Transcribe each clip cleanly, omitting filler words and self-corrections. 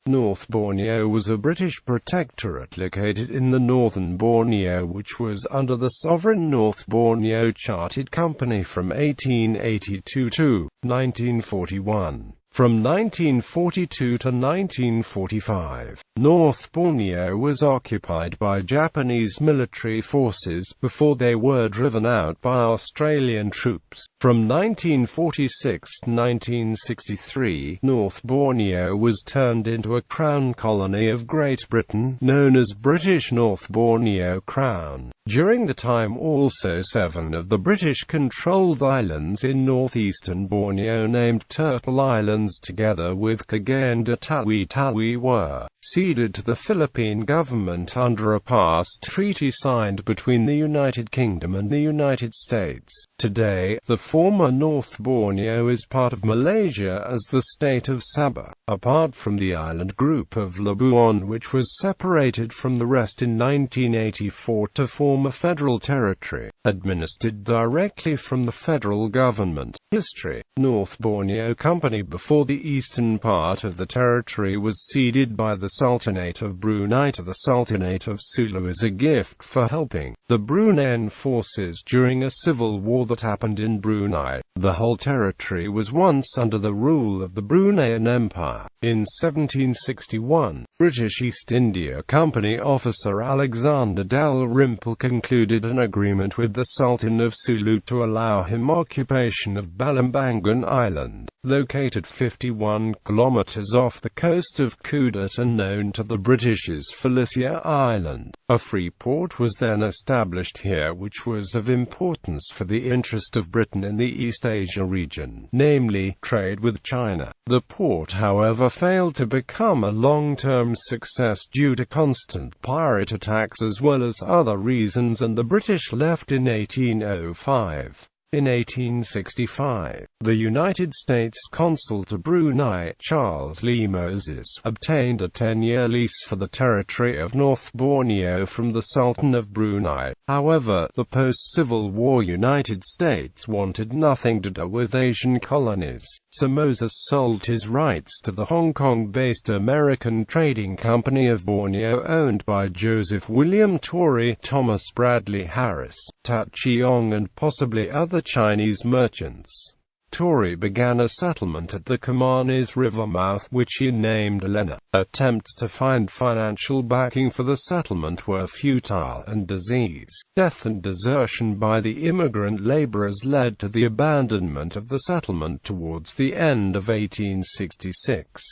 North Borneo was a British protectorate located in the northern Borneo which was under the sovereign North Borneo Chartered Company from 1882 to 1941. From 1942 to 1945, North Borneo was occupied by Japanese military forces before they were driven out by Australian troops. From 1946 to 1963, North Borneo was turned into a crown colony of Great Britain, known as British North Borneo Crown. During the time also 7 of the British-controlled islands in northeastern Borneo named Turtle Islands together with Cagayan de Tawi-Tawi were ceded to the Philippine government under a past treaty signed between the United Kingdom and the United States. Today, the former North Borneo is part of Malaysia as the state of Sabah, apart from the island group of Labuan which was separated from the rest in 1984 to form a federal territory, administered directly from the federal government. History: North Borneo Company. Before the eastern part of the territory was ceded by the Sultanate of Brunei to the Sultanate of Sulu as a gift for helping the Bruneian forces during a civil war that happened in Brunei. The whole territory was once under the rule of the Bruneian Empire. In 1761, British East India Company officer Alexander Dalrymple concluded an agreement with the Sultan of Sulu to allow him occupation of Balambangan Island, located 51 kilometers off the coast of Kudat and known to the British as Felicia Island. A free port was then established here which was of importance for the interest of Britain in the East Asia region, namely, trade with China. The port, however, failed to become a long-term success due to constant pirate attacks as well as other reasons, and the British left in 1805. In 1865, the United States consul to Brunei, Charles Lee Moses, obtained a 10-year lease for the territory of North Borneo from the Sultan of Brunei. However, the post-Civil War United States wanted nothing to do with Asian colonies, so Moses sold his rights to the Hong Kong-based American Trading Company of Borneo owned by Joseph William Torrey, Thomas Bradley Harris, Tat Cheong and possibly other Chinese merchants. Torrey began a settlement at the Kamanis River mouth, which he named Elena. Attempts to find financial backing for the settlement were futile, and disease, death and desertion by the immigrant laborers led to the abandonment of the settlement towards the end of 1866.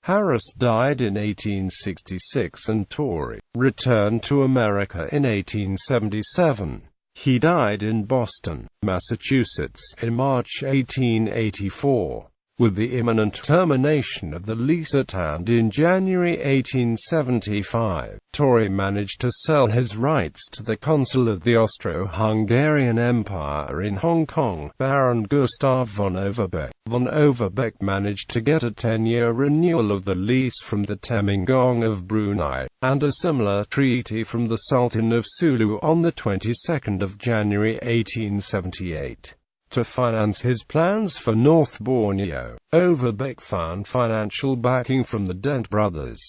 Harris died in 1866 and Torrey returned to America in 1877. He died in Boston, Massachusetts, in March 1884. With the imminent termination of the lease at hand in January 1875, Torrey managed to sell his rights to the consul of the Austro-Hungarian Empire in Hong Kong, Baron Gustav von Overbeck. Von Overbeck managed to get a 10-year renewal of the lease from the Temenggung of Brunei, and a similar treaty from the Sultan of Sulu on the 22nd of January 1878. To finance his plans for North Borneo, Overbeck found financial backing from the Dent brothers.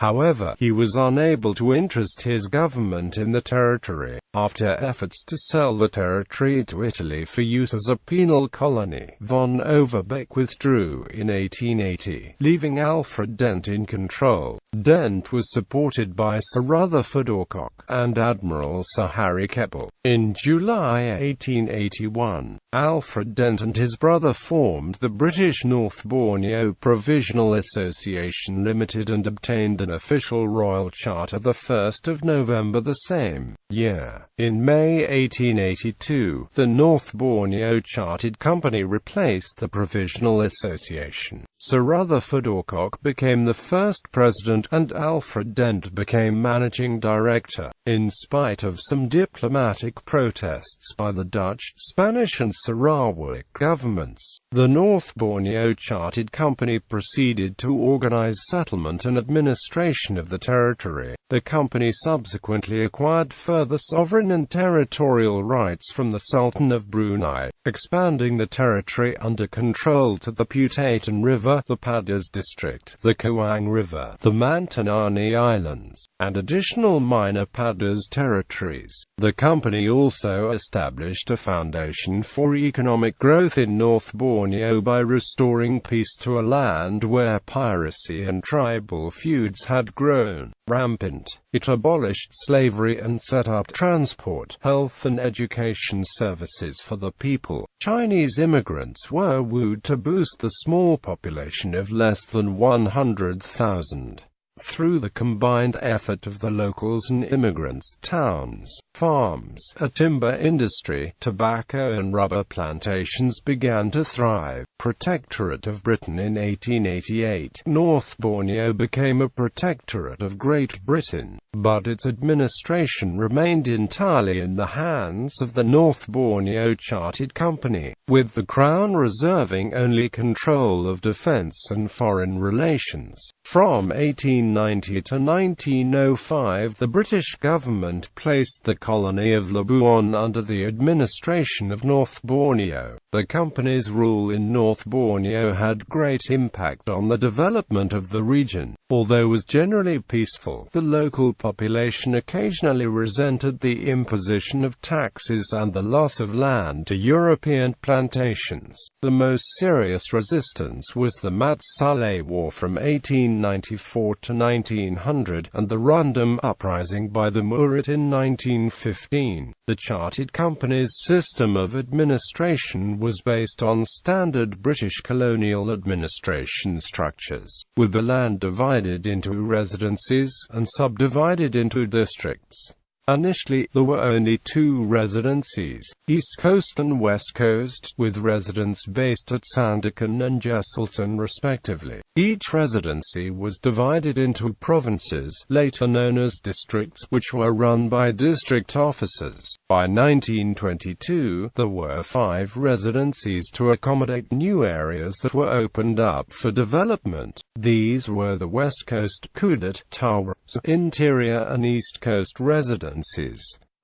However, he was unable to interest his government in the territory. After efforts to sell the territory to Italy for use as a penal colony, von Overbeck withdrew in 1880, leaving Alfred Dent in control. Dent was supported by Sir Rutherford Alcock and Admiral Sir Harry Keppel. In July 1881, Alfred Dent and his brother formed the British North Borneo Provisional Association Limited and obtained an official royal charter the 1st of November the same year. In May 1882, the North Borneo Chartered Company replaced the Provisional Association. Sir Rutherford Alcock became the first president President, and Alfred Dent became managing director. In spite of some diplomatic protests by the Dutch, Spanish and Sarawak governments, the North Borneo Chartered Company proceeded to organize settlement and administration of the territory. The company subsequently acquired further sovereign and territorial rights from the Sultan of Brunei, expanding the territory under control to the Putatan River, the Padus District, the Kawang River, the Mantanani Islands, and additional minor Padus territories. The company also established a foundation for economic growth in North Borneo by restoring peace to a land where piracy and tribal feuds had grown rampant. It abolished slavery and set up transport, health and education services for the people. Chinese immigrants were wooed to boost the small population of less than 100,000. Through the combined effort of the locals and immigrants, towns, farms, a timber industry, tobacco and rubber plantations began to thrive. Protectorate of Britain in 1888, North Borneo became a protectorate of Great Britain, but its administration remained entirely in the hands of the North Borneo Chartered Company, with the Crown reserving only control of defence and foreign relations. From 1890 to 1905, the British government placed the colony of Labuan under the administration of North Borneo. The company's rule in North Borneo had great impact on the development of the region. Although it was generally peaceful, the local population occasionally resented the imposition of taxes and the loss of land to European plantations. The most serious resistance was the Mat Salleh War from 1894 to 1900, and the Rundum Uprising by the Murat in 1915. The Chartered Company's system of administration was based on standard British colonial administration structures, with the land divided into residencies and subdivided into districts. Initially, there were only two residencies, East Coast and West Coast, with residents based at Sandakan and Jesselton respectively. Each residency was divided into provinces, later known as districts, which were run by district officers. By 1922, there were 5 residencies to accommodate new areas that were opened up for development. These were the West Coast, Ceded, Tawi, Interior and East Coast residencies.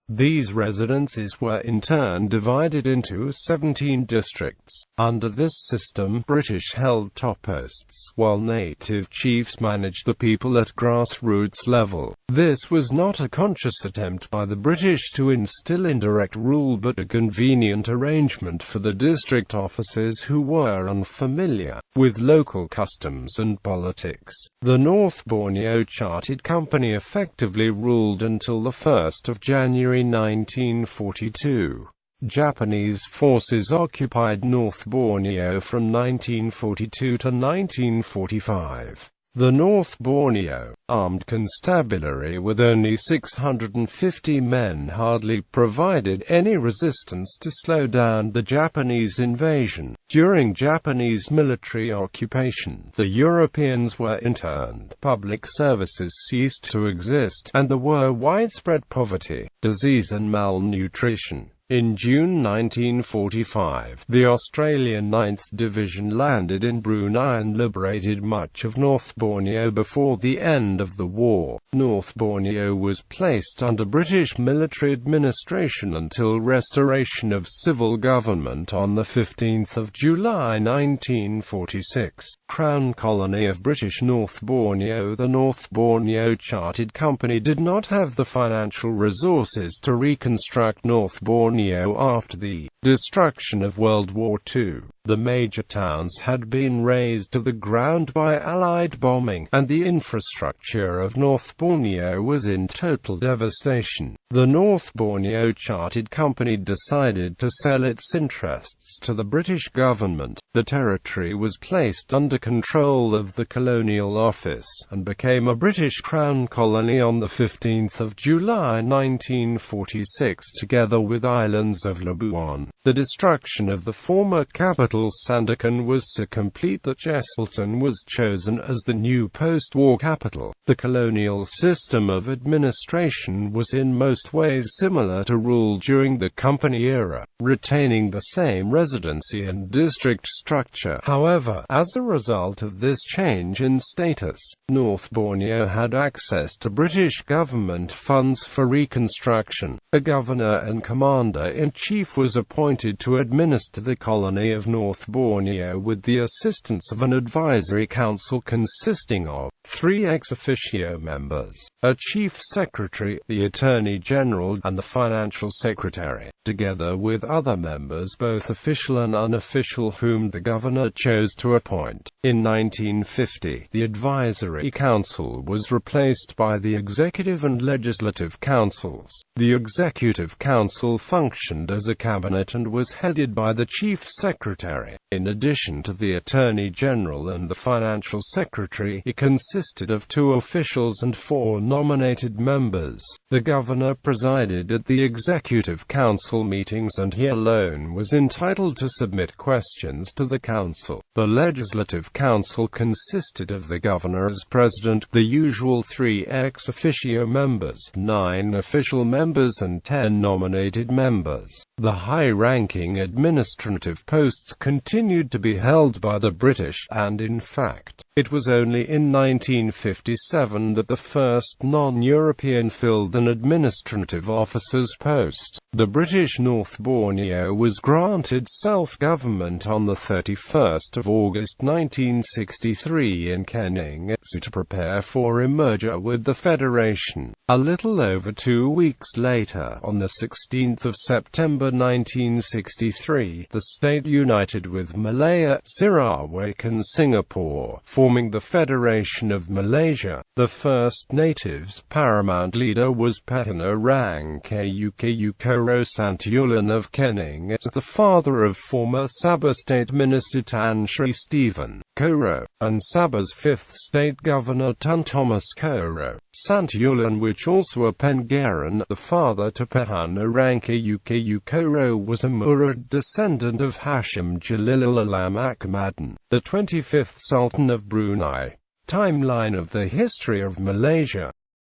These residencies were in turn divided into 17 districts. Under this system, British held top posts, while native chiefs managed the people at grassroots level. This was not a conscious attempt by the British to instill indirect rule, but a convenient arrangement for the district officers who were unfamiliar with local customs and politics. The North Borneo Chartered Company effectively ruled until the 1st of January 1942. Japanese forces occupied North Borneo from 1942 to 1945. The North Borneo Armed Constabulary with only 650 men hardly provided any resistance to slow down the Japanese invasion. During Japanese military occupation, the Europeans were interned, public services ceased to exist, and there were widespread poverty, disease and malnutrition. In June 1945, the Australian 9th Division landed in Brunei and liberated much of North Borneo before the end of the war. North Borneo was placed under British military administration until restoration of civil government on 15 July 1946. Crown Colony of British North Borneo. The North Borneo Chartered Company did not have the financial resources to reconstruct North Borneo after the destruction of World War II. The major towns had been razed to the ground by Allied bombing, and the infrastructure of North Borneo was in total devastation. The North Borneo Chartered Company decided to sell its interests to the British government. The territory was placed under control of the Colonial Office, and became a British Crown colony on 15 July 1946 together with islands of Labuan, The destruction of the former capital Sandakan was so complete that Jesselton was chosen as the new post-war capital. The colonial system of administration was in most ways similar to rule during the company era, retaining the same residency and district structure. However, as a result of this change in status, North Borneo had access to British government funds for reconstruction. A governor and commander-in-chief was appointed to administer the colony of North Borneo with the assistance of an advisory council consisting of 3 ex officio members, a chief secretary, the attorney general, and the financial secretary, together with other members both official and unofficial whom the governor chose to appoint. In 1950, the advisory council was replaced by the executive and legislative councils. The executive council functioned as a cabinet and was headed by the chief secretary. In addition to the attorney general and the financial secretary, it consisted of 2 officials and 4 nominated members. The governor presided at the executive council meetings and he alone was entitled to submit questions to the council. The legislative council consisted of the governor as president, the usual 3 ex officio members, 9 official members and 10 nominated members. The high-ranking administrative posts continued to be held by the British, and in fact, it was only in 1957 that the first non-European filled an administrative officer's post. The British North Borneo was granted self-government on the 31st of August 1963 in Kening, to prepare for a merger with the Federation. A little over 2 weeks later, on the 16th of September 1963, the state united with Malaya, Sarawak and Singapore, forming the Federation of Malaysia. The first natives' paramount leader was Petana Rangkayukayu Koro Santulan of Kening, the father of former Sabah State Minister Tan Sri Stephen Koro, and Sabah's 5th State Governor Tun Thomas Koro Santulan, which also a Pengaran. The father to Petana Rangkayukayu Koro was a Murad descendant of Hashim Jalil Alam Akmadan, the 25th Sultan of Brunei. Timeline of the history of Malaysia.